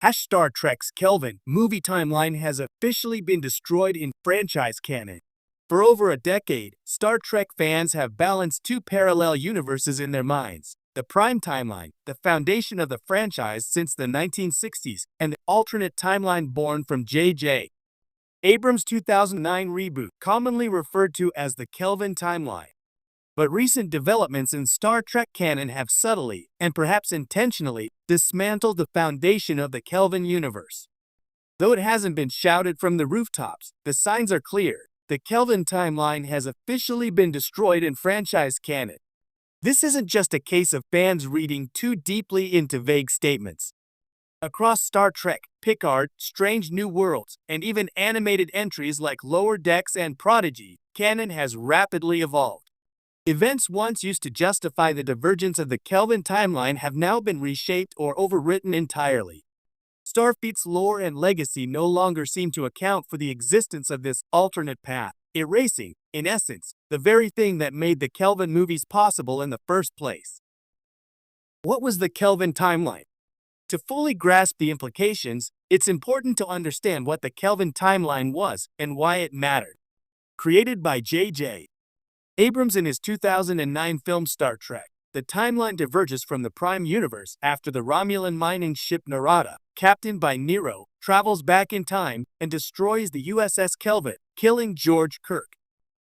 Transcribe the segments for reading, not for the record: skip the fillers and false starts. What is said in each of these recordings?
Star Trek's Kelvin movie timeline has officially been destroyed in franchise canon. For over a decade, Star Trek fans have balanced two parallel universes in their minds: the Prime Timeline, the foundation of the franchise since the 1960s, and the alternate timeline born from J.J. Abrams' 2009 reboot, commonly referred to as the Kelvin Timeline. But recent developments in Star Trek canon have subtly, and perhaps intentionally, dismantled the foundation of the Kelvin universe. Though it hasn't been shouted from the rooftops, the signs are clear. The Kelvin timeline has officially been destroyed in franchise canon. This isn't just a case of fans reading too deeply into vague statements. Across Star Trek, Picard, Strange New Worlds, and even animated entries like Lower Decks and Prodigy, canon has rapidly evolved. Events once used to justify the divergence of the Kelvin timeline have now been reshaped or overwritten entirely. Starfleet's lore and legacy no longer seem to account for the existence of this alternate path, erasing, in essence, the very thing that made the Kelvin movies possible in the first place. What was the Kelvin timeline? To fully grasp the implications, it's important to understand what the Kelvin timeline was and why it mattered. Created by J.J. Abrams in his 2009 film Star Trek, the timeline diverges from the Prime universe after the Romulan mining ship Narada, captained by Nero, travels back in time and destroys the USS Kelvin, killing George Kirk.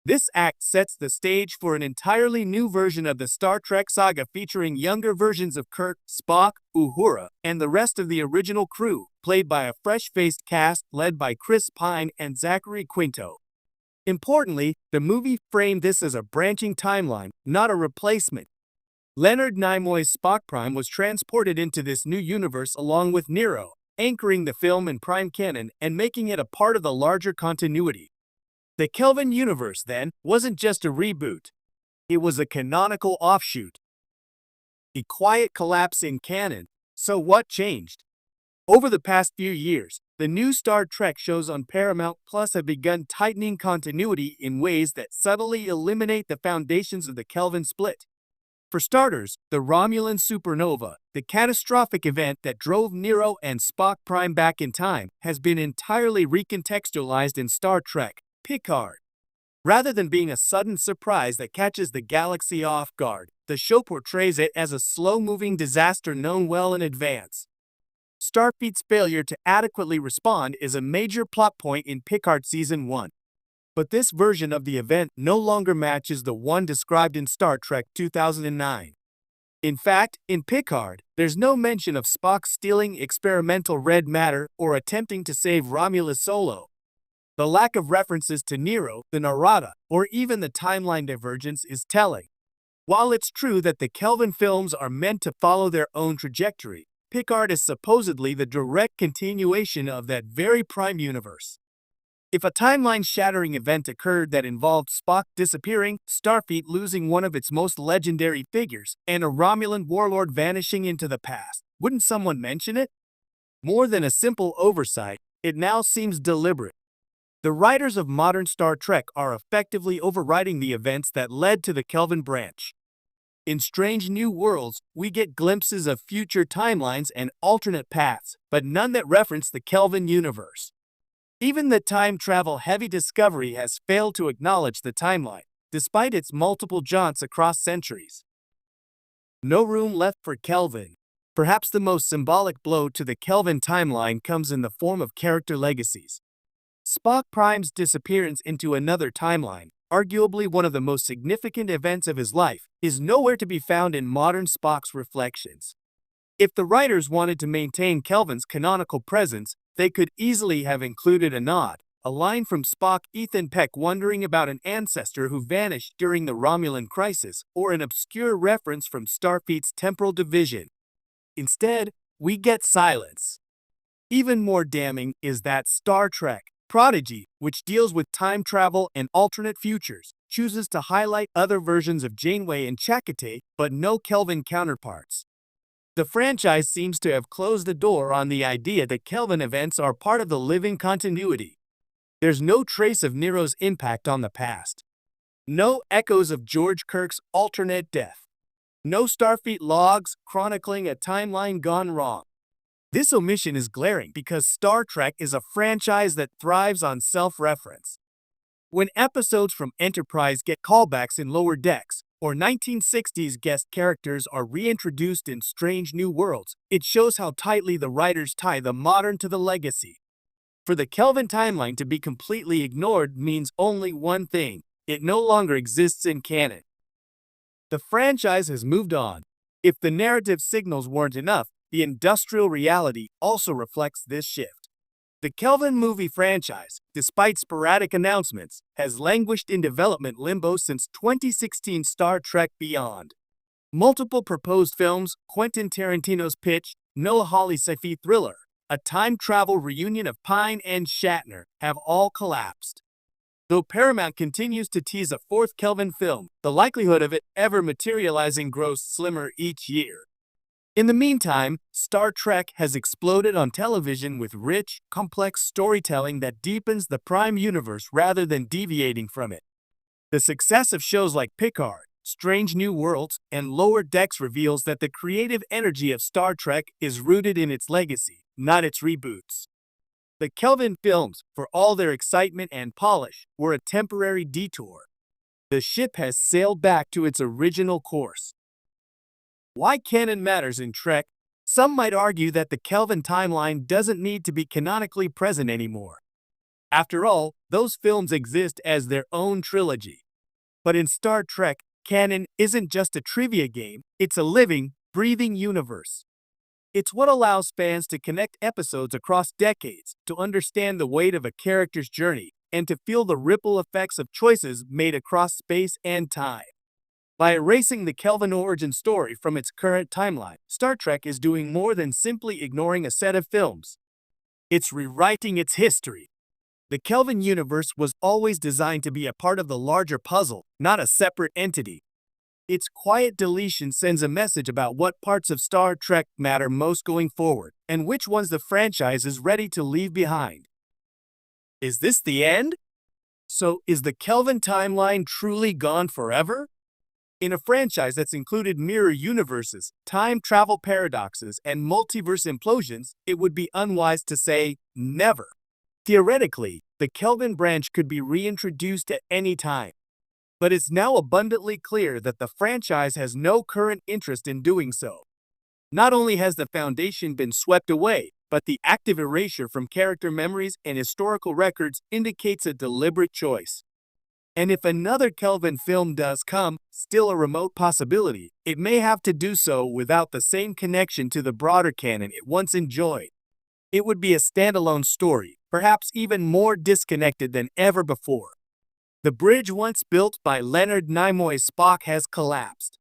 This act sets the stage for an entirely new version of the Star Trek saga featuring younger versions of Kirk, Spock, Uhura, and the rest of the original crew, played by a fresh-faced cast led by Chris Pine and Zachary Quinto. Importantly, the movie framed this as a branching timeline, not a replacement. Leonard Nimoy's Spock Prime was transported into this new universe along with Nero, anchoring the film in Prime canon and making it a part of the larger continuity. The Kelvin universe, then, wasn't just a reboot. It was a canonical offshoot. A quiet collapse in canon. So what changed? Over the past few years, the new Star Trek shows on Paramount Plus have begun tightening continuity in ways that subtly eliminate the foundations of the Kelvin split. For starters, the Romulan supernova, the catastrophic event that drove Nero and Spock Prime back in time, has been entirely recontextualized in Star Trek, Picard. Rather than being a sudden surprise that catches the galaxy off guard, the show portrays it as a slow-moving disaster known well in advance. Starfleet's failure to adequately respond is a major plot point in Picard Season 1. But this version of the event no longer matches the one described in Star Trek 2009. In fact, in Picard, there's no mention of Spock stealing experimental red matter or attempting to save Romulus solo. The lack of references to Nero, the Narada, or even the timeline divergence is telling. While it's true that the Kelvin films are meant to follow their own trajectory, Picard is supposedly the direct continuation of that very Prime universe. If a timeline-shattering event occurred that involved Spock disappearing, Starfleet losing one of its most legendary figures, and a Romulan warlord vanishing into the past, wouldn't someone mention it? More than a simple oversight, it now seems deliberate. The writers of modern Star Trek are effectively overwriting the events that led to the Kelvin branch. In Strange New Worlds, we get glimpses of future timelines and alternate paths, but none that reference the Kelvin universe. Even the time travel-heavy Discovery has failed to acknowledge the timeline, despite its multiple jaunts across centuries. No room left for Kelvin. Perhaps the most symbolic blow to the Kelvin timeline comes in the form of character legacies. Spock Prime's disappearance into another timeline, arguably one of the most significant events of his life, is nowhere to be found in modern Spock's reflections. If the writers wanted to maintain Kelvin's canonical presence, they could easily have included a nod, a line from Spock Ethan Peck wondering about an ancestor who vanished during the Romulan crisis, or an obscure reference from Starfleet's temporal division. Instead, we get silence. Even more damning is that Star Trek Prodigy, which deals with time travel and alternate futures, chooses to highlight other versions of Janeway and Chakotay, but no Kelvin counterparts. The franchise seems to have closed the door on the idea that Kelvin events are part of the living continuity. There's no trace of Nero's impact on the past. No echoes of George Kirk's alternate death. No Starfleet logs chronicling a timeline gone wrong. This omission is glaring because Star Trek is a franchise that thrives on self-reference. When episodes from Enterprise get callbacks in Lower Decks, or 1960s guest characters are reintroduced in Strange New Worlds, it shows how tightly the writers tie the modern to the legacy. For the Kelvin timeline to be completely ignored means only one thing: it no longer exists in canon. The franchise has moved on. If the narrative signals weren't enough, the industrial reality also reflects this shift. The Kelvin movie franchise, despite sporadic announcements, has languished in development limbo since 2016 Star Trek Beyond. Multiple proposed films, Quentin Tarantino's pitch, Noah Hawley's sci-fi thriller, a time travel reunion of Pine and Shatner, have all collapsed. Though Paramount continues to tease a fourth Kelvin film, the likelihood of it ever materializing grows slimmer each year. In the meantime, Star Trek has exploded on television with rich, complex storytelling that deepens the Prime universe rather than deviating from it. The success of shows like Picard, Strange New Worlds, and Lower Decks reveals that the creative energy of Star Trek is rooted in its legacy, not its reboots. The Kelvin films, for all their excitement and polish, were a temporary detour. The ship has sailed back to its original course. Why canon matters in Trek? Some might argue that the Kelvin timeline doesn't need to be canonically present anymore. After all, those films exist as their own trilogy. But in Star Trek, canon isn't just a trivia game, it's a living, breathing universe. It's what allows fans to connect episodes across decades, to understand the weight of a character's journey, and to feel the ripple effects of choices made across space and time. By erasing the Kelvin origin story from its current timeline, Star Trek is doing more than simply ignoring a set of films. It's rewriting its history. The Kelvin universe was always designed to be a part of the larger puzzle, not a separate entity. Its quiet deletion sends a message about what parts of Star Trek matter most going forward, and which ones the franchise is ready to leave behind. Is this the end? So, is the Kelvin timeline truly gone forever? In a franchise that's included mirror universes, time travel paradoxes, and multiverse implosions, it would be unwise to say never. Theoretically, the Kelvin branch could be reintroduced at any time. But it's now abundantly clear that the franchise has no current interest in doing so. Not only has the foundation been swept away, but the active erasure from character memories and historical records indicates a deliberate choice. And if another Kelvin film does come, still a remote possibility, it may have to do so without the same connection to the broader canon it once enjoyed. It would be a standalone story, perhaps even more disconnected than ever before. The bridge once built by Leonard Nimoy's Spock has collapsed.